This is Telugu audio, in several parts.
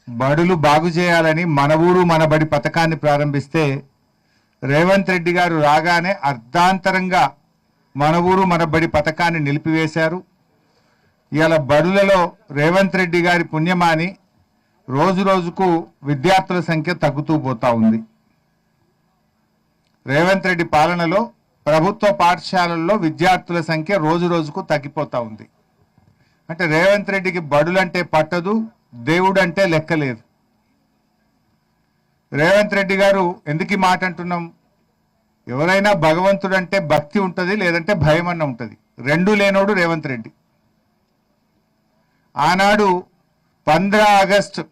బడులు బాగు చేయాలని మన ఊరు మన బడి పథకాన్ని ప్రారంభిస్తే రేవంత్ రెడ్డి గారు రాగానే అర్ధాంతరంగా మన ఊరు మన బడి పథకాన్ని నిలిపివేశారు. ఇవాళ బడులలో రేవంత్ రెడ్డి గారి పుణ్యమాని రోజు రోజుకు విద్యార్థుల సంఖ్య తగ్గుతూ పోతా ఉంది. రేవంత్ రెడ్డి పాలనలో ప్రభుత్వ పాఠశాలల్లో విద్యార్థుల సంఖ్య రోజు రోజుకు తగ్గిపోతా ఉంది. అంటే రేవంత్ రెడ్డికి బడులంటే పట్టదు, దేవుడు అంటే లెక్కలేదు. రేవంత్ రెడ్డి గారు ఎందుకు ఈ మాట అంటున్నాం? ఎవరైనా భగవంతుడు అంటే భక్తి ఉంటుంది, లేదంటే భయం అన్న ఉంటుంది. రెండూ లేనోడు రేవంత్ రెడ్డి. ఆనాడు 15 ఆగస్టు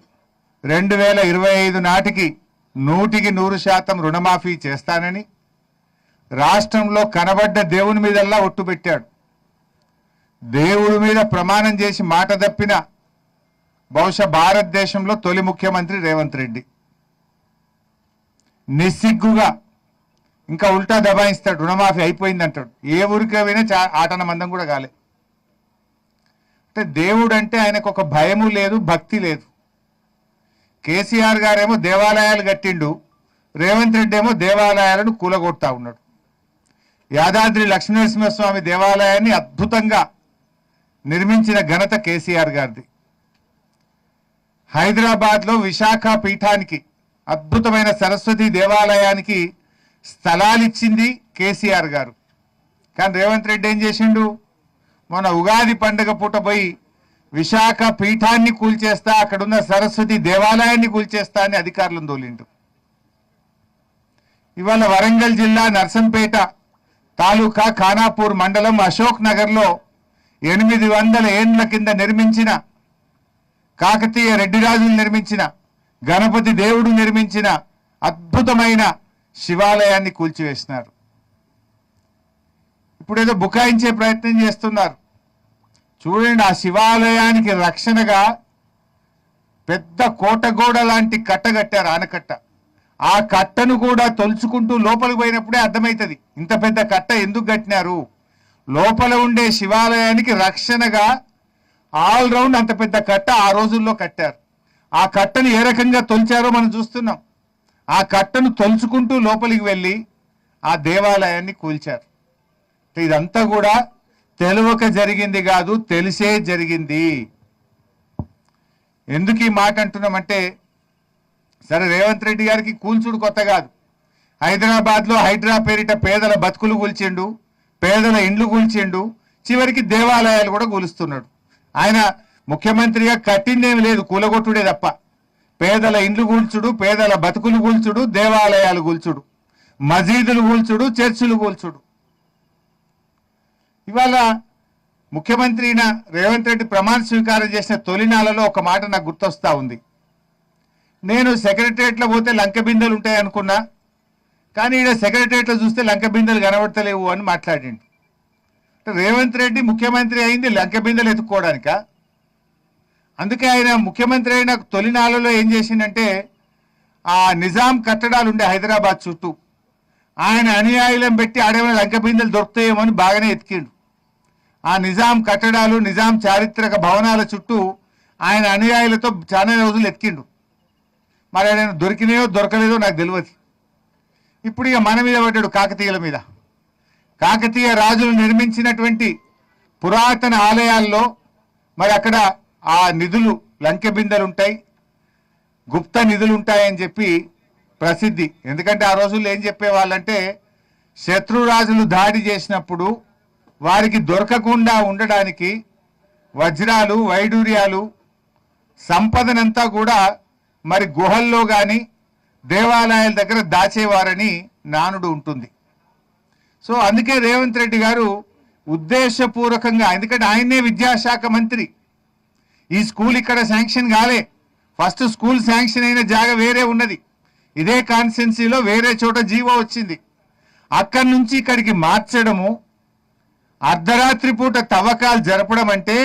2025 నాటికి 100% రుణమాఫీ చేస్తానని రాష్ట్రంలో కనబడ్డ దేవుని మీదల్లా ఒట్టు పెట్టాడు. దేవుడి మీద ప్రమాణం చేసి మాట తప్పిన బహుశా భారతదేశంలో తొలి ముఖ్యమంత్రి రేవంత్ రెడ్డి. నిస్సిగ్గుగా ఇంకా ఉల్టా దబాయిస్తాడు, రుణమాఫీ అయిపోయింది అంటాడు. ఏ ఊరికి పోయినా ఆటన మందం కూడా కాలే. అంటే దేవుడు అంటే ఆయనకు ఒక భయము లేదు, భక్తి లేదు. కేసీఆర్ గారేమో దేవాలయాలు కట్టిండు, రేవంత్ రెడ్డి ఏమో దేవాలయాలను కూలగొడతా ఉన్నాడు. యాదాద్రి లక్ష్మీనరసింహస్వామి దేవాలయాన్ని అద్భుతంగా నిర్మించిన ఘనత కేసీఆర్ గారిది. హైదరాబాద్లో విశాఖ పీఠానికి అద్భుతమైన సరస్వతి దేవాలయానికి స్థలాలు ఇచ్చింది కేసీఆర్ గారు. కానీ రేవంత్ రెడ్డి ఏం చేసిండు? మొన్న ఉగాది పండుగ పూట పోయి విశాఖ పీఠాన్ని కూల్చేస్తా, అక్కడున్న సరస్వతి దేవాలయాన్ని కూల్చేస్తా అని అధికారులను తోలిండు. ఇవాళ వరంగల్ జిల్లా నర్సంపేట తాలూకా ఖానాపూర్ మండలం అశోక్ నగర్లో 800 ఏండ్ల కింద నిర్మించిన కాకతీయ రెడ్డిరాజులు నిర్మించిన గణపతి దేవుడు నిర్మించిన అద్భుతమైన శివాలయాన్ని కూల్చివేసినారు. ఇప్పుడేదో బుకాయించే ప్రయత్నం చేస్తున్నారు. చూడండి, ఆ శివాలయానికి రక్షణగా పెద్ద కోటగోడ లాంటి కట్ట కట్టారు, ఆనకట్ట. ఆ కట్టను కూడా తొలుచుకుంటూ లోపలికి పోయినప్పుడే అర్థమవుతుంది ఇంత పెద్ద కట్ట ఎందుకు కట్టినారు. లోపల ఉండే శివాలయానికి రక్షణగా ఆల్రౌండ్ అంత పెద్ద కట్ట ఆ రోజుల్లో కట్టారు. ఆ కట్టను ఏ రకంగా తొలిచారో మనం చూస్తున్నాం. ఆ కట్టను తొలుచుకుంటూ లోపలికి వెళ్ళి ఆ దేవాలయాన్ని కూల్చారు. ఇదంతా కూడా తెలియక జరిగింది కాదు, తెలిసే జరిగింది. ఎందుకు ఈ మాట అంటున్నామంటే, సరే రేవంత్ రెడ్డి గారికి కూల్చుడు కొత్త కాదు. హైదరాబాద్లో హైడ్రా పేరిట పేదల బతుకులు కూల్చిండు, పేదల ఇండ్లు కూల్చిండు, చివరికి దేవాలయాలు కూడా కూలుస్తున్నాడు. ఆయన ముఖ్యమంత్రిగా కట్టిందేమి లేదు, కూలగొట్టుడే తప్ప. పేదల ఇండ్లు కూల్చుడు, పేదల బతుకులు కూల్చుడు, దేవాలయాలు కూల్చుడు, మసీదులు కూల్చుడు, చర్చిలు కూల్చుడు. ఇవాళ ముఖ్యమంత్రి రేవంత్ రెడ్డి ప్రమాణ స్వీకారం చేసిన తొలినాలలో ఒక మాట నాకు గుర్తొస్తా ఉంది. నేను సెక్రటరియట్లో పోతే లంక బిందెలు ఉంటాయి అనుకున్నా, కానీ ఈడ సెక్రటరియట్లో చూస్తే లంక బిందెలు కనబడతలేవు అని మాట్లాడిండు. రేవంత్ రెడ్డి ముఖ్యమంత్రి అయింది లంక బిందెలు ఎత్తుక్కోవడానిక? అందుకే ఆయన ముఖ్యమంత్రి అయిన తొలినాలలో ఏం చేసిందంటే, ఆ నిజాం కట్టడాలు ఉండే హైదరాబాద్ చుట్టూ ఆయన అనుయాయులను పెట్టి ఆడేమైనా లంక బిందెలు దొరుకుతాయేమో అని బాగానే ఎతికిండు. ఆ నిజాం కట్టడాలు, నిజాం చారిత్రక భవనాల చుట్టూ ఆయన అనుయాయులతో చాలా రోజులు ఎతికిండు. మరి ఆయన దొరికినాయో దొరకలేదో నాకు తెలియదు. ఇప్పుడు ఇక మన మీద పడ్డాడు, కాకతీయుల మీద. కాకతీయ రాజులు నిర్మించినటువంటి పురాతన ఆలయాల్లో మరి అక్కడ ఆ నిధులు లంకె బిందెలు ఉంటాయి, గుప్త నిధులు ఉంటాయని చెప్పి ప్రసిద్ధి. ఎందుకంటే ఆ రోజుల్లో ఏం చెప్పేవాళ్ళంటే, శత్రురాజులు దాడి చేసినప్పుడు వారికి దొరకకుండా ఉండడానికి వజ్రాలు, వైడూర్యాలు, సంపదనంతా కూడా మరి గుహల్లో కానీ దేవాలయాల దగ్గర దాచేవారని నానుడు ఉంటుంది. సో అందుకే రేవంత్ రెడ్డి గారు ఉద్దేశపూర్వకంగా, ఎందుకంటే ఆయనే విద్యాశాఖ మంత్రి, ఈ స్కూల్ ఇక్కడ శాంక్షన్ కాలే. ఫస్ట్ స్కూల్ శాంక్షన్ అయిన జాగ వేరే ఉన్నది, ఇదే కాన్స్టిట్యున్సీలో వేరే చోట జీవో వచ్చింది. అక్కడి నుంచి ఇక్కడికి మార్చడము, అర్ధరాత్రి పూట తవ్వకాలు జరపడం అంటే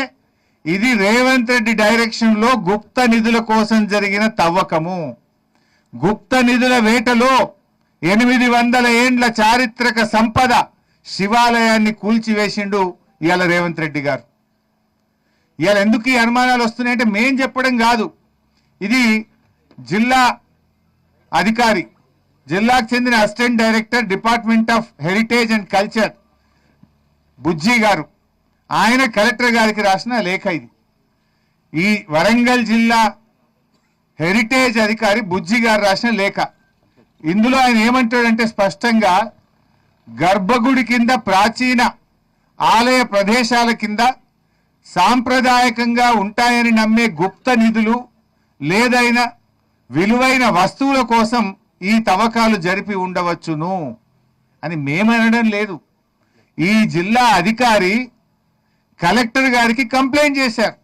ఇది రేవంత్ రెడ్డి డైరెక్షన్లో గుప్త నిధుల కోసం జరిగిన తవ్వకము. గుప్త నిధుల వేటలో 800 ఏండ్ల చారిత్రక సంపద శివాలయాన్ని కూల్చివేసిండు ఇవాళ రేవంత్ రెడ్డి గారు. ఇవాళ ఎందుకు ఈ అనుమానాలు వస్తున్నాయంటే మేం చెప్పడం కాదు, ఇది జిల్లా అధికారి, జిల్లాకు చెందిన assistant director department of heritage and culture Bujji గారు, ఆయన కలెక్టర్ గారికి రాసిన లేఖ ఇది. ఈ వరంగల్ జిల్లా హెరిటేజ్ అధికారి బుజ్జి గారు రాసిన లేఖ. ఇందులో ఆయన ఏమంటాడంటే స్పష్టంగా గర్భగుడి కింద ప్రాచీన ఆలయ ప్రదేశాల కింద సాంప్రదాయకంగా ఉంటాయని నమ్మే గుప్త నిధులు లేదైనా విలువైన వస్తువుల కోసం ఈ తవ్వకాలు జరిపి ఉండవచ్చును అని మేమనడం లేదు. ఈ జిల్లా అధికారి కలెక్టర్ గారికి కంప్లైంట్ చేశారు.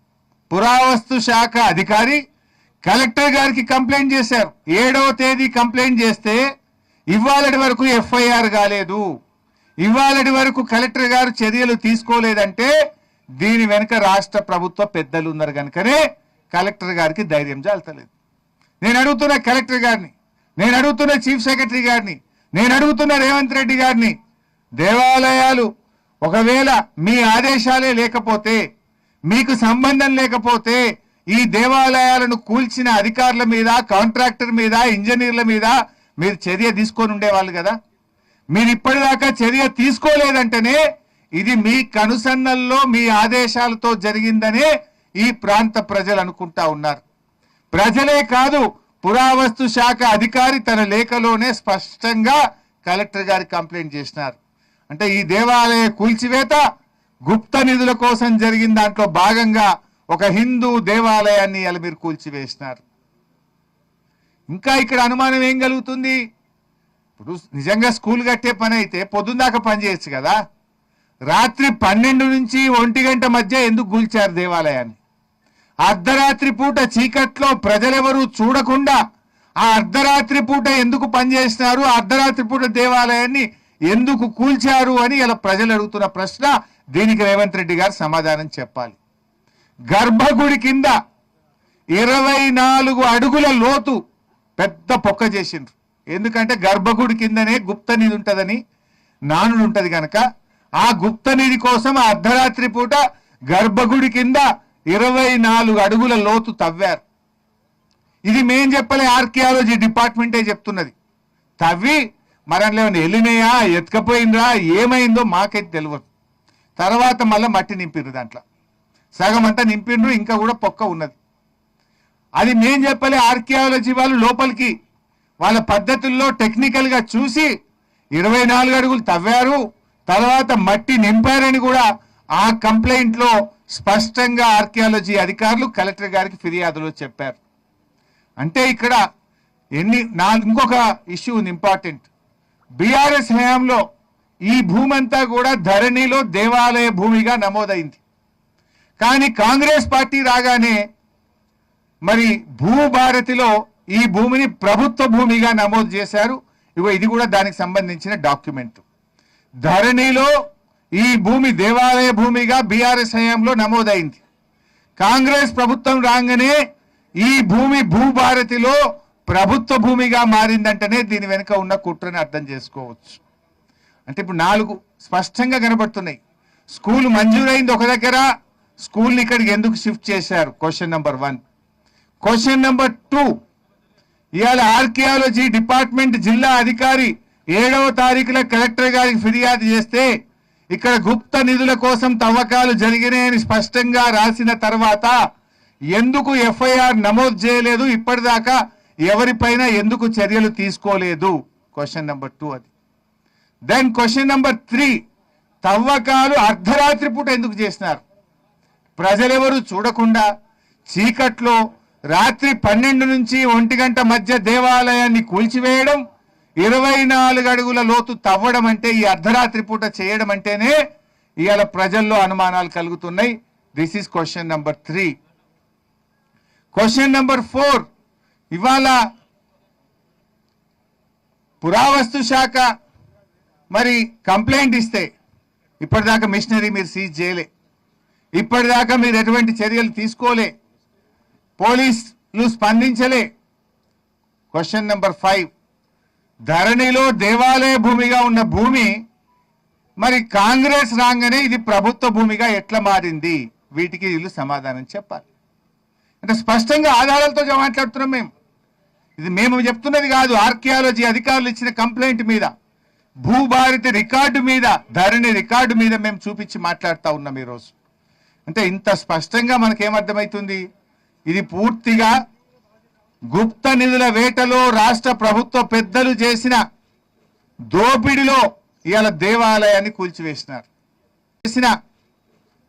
పురావస్తు శాఖ అధికారి కలెక్టర్ గారికి కంప్లైంట్ చేశారు. 7వ తేదీ కంప్లైంట్ చేస్తే ఇవాళటి వరకు ఎఫ్ఐఆర్ కాలేదు. ఇవాళటి వరకు కలెక్టర్ గారు చర్యలు తీసుకోలేదంటే దీని వెనుక రాష్ట్ర ప్రభుత్వ పెద్దలు ఉన్నారు కనుకనే కలెక్టర్ గారికి ధైర్యం చాలతలేదు. నేను అడుగుతున్న కలెక్టర్ గారిని, నేను అడుగుతున్న చీఫ్ సెక్రటరీ గారిని, నేను అడుగుతున్న రేవంత్ రెడ్డి గారిని, దేవాలయాలు ఒకవేళ మీ ఆదేశాలే లేకపోతే, మీకు సంబంధం లేకపోతే ఈ దేవాలయాలను కూల్చిన అధికారుల మీద, కాంట్రాక్టర్ మీద, ఇంజనీర్ల మీద మీరు చర్య తీసుకొని ఉండేవాళ్ళు కదా. మీరు ఇప్పటిదాకా చర్య తీసుకోలేదంటేనే ఇది మీ కనుసన్నల్లో మీ ఆదేశాలతో జరిగిందనే ఈ ప్రాంత ప్రజలు అనుకుంటా ఉన్నారు. ప్రజలే కాదు, పురావస్తు శాఖ అధికారి తన లేఖలోనే స్పష్టంగా కలెక్టర్ గారికి కంప్లైంట్ చేసినారు. అంటే ఈ దేవాలయ కూల్చివేత గుప్త నిధుల కోసం జరిగిన దాంట్లో భాగంగా ఒక హిందూ దేవాలయాన్ని ఇలా మీరు కూల్చివేసినారు. ఇంకా ఇక్కడ అనుమానం ఏం కలుగుతుంది? ఇప్పుడు నిజంగా స్కూల్ కట్టే పని అయితే పొద్దున్నాక పని చేయొచ్చు కదా. రాత్రి 12 నుంచి 1 గంట మధ్య ఎందుకు కూల్చారు దేవాలయాన్ని? అర్ధరాత్రి పూట చీకట్లో ప్రజలెవరూ చూడకుండా ఆ అర్ధరాత్రి పూట ఎందుకు పనిచేసినారు? అర్ధరాత్రి పూట దేవాలయాన్ని ఎందుకు కూల్చారు అని ఇలా ప్రజలు అడుగుతున్న ప్రశ్న. దీనికి రేవంత్ రెడ్డి గారు సమాధానం చెప్పాలి. గర్భగుడి కింద 24 అడుగుల లోతు పెద్ద పొక్క చేసిండ్రు. ఎందుకంటే గర్భగుడి కిందనే గుప్త నిధి ఉంటుందని నానుడు ఉంటుంది కనుక ఆ గుప్త నిధి కోసం ఆ అర్ధరాత్రి పూట గర్భగుడి కింద 24 అడుగుల లోతు తవ్వారు. ఇది మేం చెప్పలే, ఆర్కియాలజీ డిపార్ట్మెంటే చెప్తున్నది. తవ్వి మరలో వెళ్ళినాయా, ఎత్తుకపోయినరా, ఏమైందో మాకైతే తెలియదు. తర్వాత మళ్ళీ మట్టి నింపిర్రు, దాంట్లో సగం అంతా నింపిండ్రు, ఇంకా కూడా పొక్క ఉన్నది. అది మేం చెప్పలే, ఆర్కియాలజీ వాళ్ళు లోపలికి వాళ్ళ పద్ధతుల్లో టెక్నికల్గా చూసి 24 అడుగులు తవ్వారు, తర్వాత మట్టి నింపారని కూడా ఆ కంప్లైంట్లో స్పష్టంగా ఆర్కియాలజీ అధికారులు కలెక్టర్ గారికి ఫిర్యాదులో చెప్పారు. అంటే ఇక్కడ ఇంకొక ఇష్యూ ఉంది ఇంపార్టెంట్. బీఆర్ఎస్ హయాంలో ఈ భూమి అంతా కూడా ధరణిలో దేవాలయ భూమిగా నమోదైంది. కానీ కాంగ్రెస్ పార్టీ రాగానే మరి భూభారతిలో ఈ భూమిని ప్రభుత్వ భూమిగా నమోదు చేశారు. ఇది కూడా దానికి సంబంధించిన డాక్యుమెంట్. ధరణిలో ఈ భూమి దేవాలయ భూమిగా బీఆర్ఎస్ హయాంలో నమోదైంది. కాంగ్రెస్ ప్రభుత్వం రాగానే ఈ భూమి భూభారతిలో ప్రభుత్వ భూమిగా మారిందంటేనే దీని వెనుక ఉన్న కుట్రని అర్థం చేసుకోవచ్చు. అంటే ఇప్పుడు 4 స్పష్టంగా కనబడుతున్నాయి. స్కూల్ మంజూరైంది ఒక దగ్గర, స్కూల్ని ఇక్కడికి ఎందుకు షిఫ్ట్ చేశారు? Question number 1. క్వశ్చన్ నెంబర్ 2, ఇవాళ ఆర్కియాలజీ డిపార్ట్మెంట్ జిల్లా అధికారి 7వ తారీఖున కలెక్టర్ గారికి ఫిర్యాదు చేస్తే ఇక్కడ గుప్త నిధుల కోసం తవ్వకాలు జరిగినాయని స్పష్టంగా రాసిన తర్వాత ఎందుకు ఎఫ్ఐఆర్ నమోదు చేయలేదు? ఇప్పటిదాకా ఎవరిపైన ఎందుకు చర్యలు తీసుకోలేదు? క్వశ్చన్ నెంబర్ 2 అది. దెన్ క్వశ్చన్ నెంబర్ 3, తవ్వకాలు అర్ధరాత్రి పూట ఎందుకు చేసినారు? ప్రజలెవరు చూడకుండా చీకట్లో రాత్రి 12 నుంచి 1 గంట మధ్య దేవాలయాన్ని కూల్చివేయడం, 24 అడుగుల లోతు తవ్వడం అంటే, ఈ అర్ధరాత్రి పూట చేయడం అంటేనే ఇవాళ ప్రజల్లో అనుమానాలు కలుగుతున్నాయి. This is question number 3. Question number 4, ఇవాళ పురావస్తు శాఖ మరి కంప్లైంట్ ఇస్తే ఇప్పటిదాకా మిషనరీ మీరు సీజ్ చేయలే, ఇప్పటిదాకా మీరు ఎటువంటి చర్యలు తీసుకోలే, పోలీసులు స్పందించలే. క్వశ్చన్ నెంబర్ 5, ధరణిలో దేవాలయ భూమిగా ఉన్న భూమి మరి కాంగ్రెస్ రాగానే ఇది ప్రభుత్వ భూమిగా ఎట్లా మారింది? వీటికి వీళ్ళు సమాధానం చెప్పాలి. అంటే స్పష్టంగా ఆధారాలతో మాట్లాడుతున్నాం మేము. ఇది మేము చెప్తున్నది కాదు, ఆర్కియాలజీ అధికారులు ఇచ్చిన కంప్లైంట్ మీద, భూభారతి రికార్డు మీద, ధరణి రికార్డు మీద మేము చూపించి మాట్లాడుతూ ఉన్నాం ఈరోజు. అంటే ఇంత స్పష్టంగా మనకేమర్థమవుతుంది, ఇది పూర్తిగా గుప్త నిధుల వేటలో రాష్ట్ర ప్రభుత్వ పెద్దలు చేసిన దోపిడిలో ఇవాళ దేవాలయాన్ని కూల్చివేసినారు. చేసిన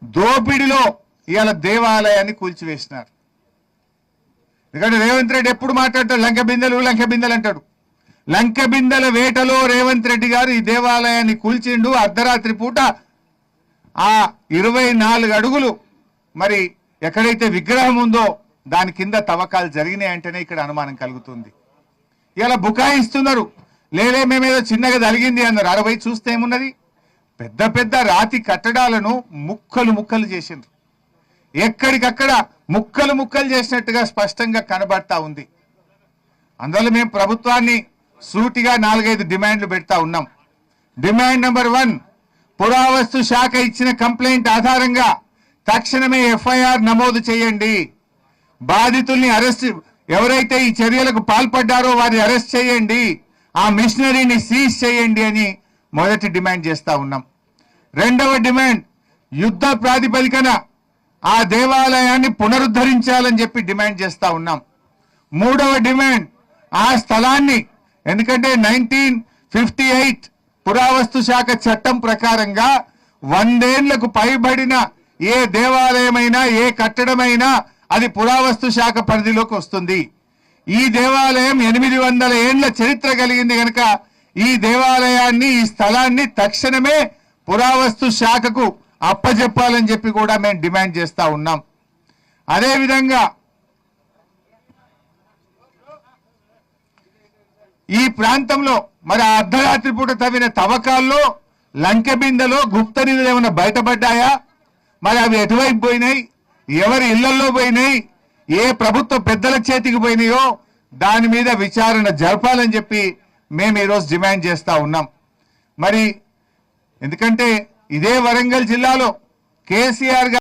దోపిడిలో ఇవాళ దేవాలయాన్ని కూల్చివేసినారు. ఎందుకంటే రేవంత్ రెడ్డి ఎప్పుడు మాట్లాడతాడు లంక బిందెలు అంటాడు. లంక బిందెల వేటలో రేవంత్ రెడ్డి గారు ఈ దేవాలయాన్ని కూల్చిండు. అర్ధరాత్రి పూట ఆ 24 అడుగులు మరి ఎక్కడైతే విగ్రహం ఉందో దాని కింద తవ్వకాలు జరిగినాయి అంటేనే ఇక్కడ అనుమానం కలుగుతుంది. ఇలా బుకాయిస్తున్నారు, లేలే మేమేదో చిన్నగా జరిగింది అన్నారు. 60 చూస్తే ఏమున్నది, పెద్ద పెద్ద రాతి కట్టడాలను ముక్కలు చేసిండ్రు. ఎక్కడికక్కడ ముక్కలు చేసినట్టుగా స్పష్టంగా కనబడతా ఉంది. అందువల్ల మేము ప్రభుత్వాన్ని సూటిగా 4-5 డిమాండ్లు పెడతా ఉన్నాం. డిమాండ్ నెంబర్ 1, పురావస్తు శాఖ ఇచ్చిన కంప్లైంట్ ఆధారంగా తక్షణమే ఎఫ్ఐఆర్ నమోదు చేయండి. బాధితుల్ని అరెస్ట్, ఎవరైతే ఈ చర్యలకు పాల్పడ్డారో వారిని అరెస్ట్ చేయండి. ఆ మిషనరీని సీజ్ చేయండి అని మొదటి డిమాండ్ చేస్తా ఉన్నాం. రెండవ డిమాండ్, యుద్ధ ప్రాతిపదికన ఆ దేవాలయాన్ని పునరుద్ధరించాలని చెప్పి డిమాండ్ చేస్తా ఉన్నాం. మూడవ డిమాండ్, ఆ స్థలాన్ని, ఎందుకంటే 1958 పురావస్తు శాఖ చట్టం ప్రకారంగా 100 ఏళ్లకు పైబడిన ఏ దేవాలయమైనా ఏ కట్టడమైనా అది పురావస్తు శాఖ పరిధిలోకి వస్తుంది. ఈ దేవాలయం 800 ఏళ్ల చరిత్ర కలిగింది కనుక ఈ దేవాలయాన్ని, ఈ స్థలాన్ని తక్షణమే పురావస్తు శాఖకు అప్పచెప్పాలని చెప్పి కూడా మేము డిమాండ్ చేస్తా ఉన్నాం. అదేవిధంగా ఈ ప్రాంతంలో మరి ఆ అర్ధరాత్రి పూట తవ్విన తవ్వకాల్లో లంక బిందెలో గుప్త నిధులు ఏమైనా బయటపడ్డాయా, మరి అవి ఎటువైపు పోయినాయి, ఎవరి ఇళ్లలో పోయినాయి, ఏ ప్రభుత్వ పెద్దల చేతికి పోయినాయో దాని మీద విచారణ జరపాలని చెప్పి మేము ఈరోజు డిమాండ్ చేస్తా ఉన్నాం. మరి ఎందుకంటే ఇదే వరంగల్ జిల్లాలో కేసీఆర్